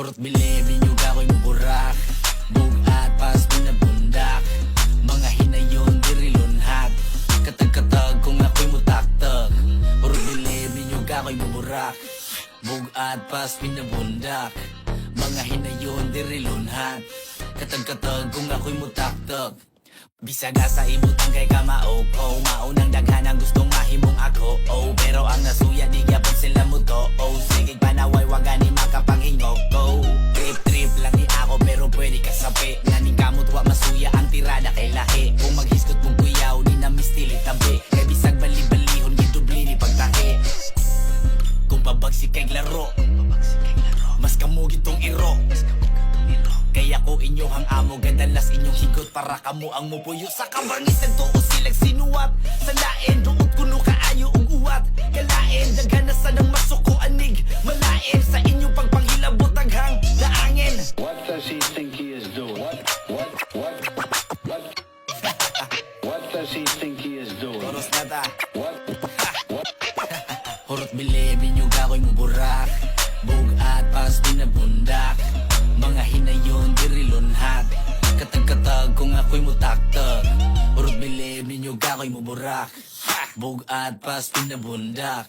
Hurot bilib, inyog ako'y muburak. Bugat pas pinabundak. Mga hinayon, dirilunhat. Katag-katag kung ako'y mutaktag. Hurot bilib, inyog ako'y muburak. Bugat pas pinabundak. Mga hinayon, dirilunhat. Katag-katag kung ako'y mutaktag. Bisaga sa ibutang kay kamaog, oh. Maunang daghan ang gustong mahimong ako, oh. Pero ang nasuya di gyapon sila mo to, oh. Sige panaway waga ni makapangingog, oh. Trip lang ni ako pero pwede kasabi. Nganing kamot wa masuya ang tirada kay lahi. Kung maghiskot mong kuyaw di na mistili tabi. Kay bisag bali-balihon gidubli ni pagtahi. Kung pabagsik kay laro, mas kamo gitong iro. Kaya ko inyo hang amo, gadalas inyong higot para kamo ang mupuyo sa kabangis. Nagtuo silang sinuwat sa lain, duot kuno kaayo ug uwat. Kalain, daghan na sa nang masuko anig. Malain sa inyong pagpanghilabot aghang daangin. What does he think he is doing? What does he think he is doing? Toros na ta. What? Hurot bilib, inyog ako'y muburak. Bugat pas pinabundak. Mga hinayon, dirilunhat. Katag-katag kung ako'y mutaktag. Hurot bilib, inyog ako'y muburak. Bugat pas pinabundak.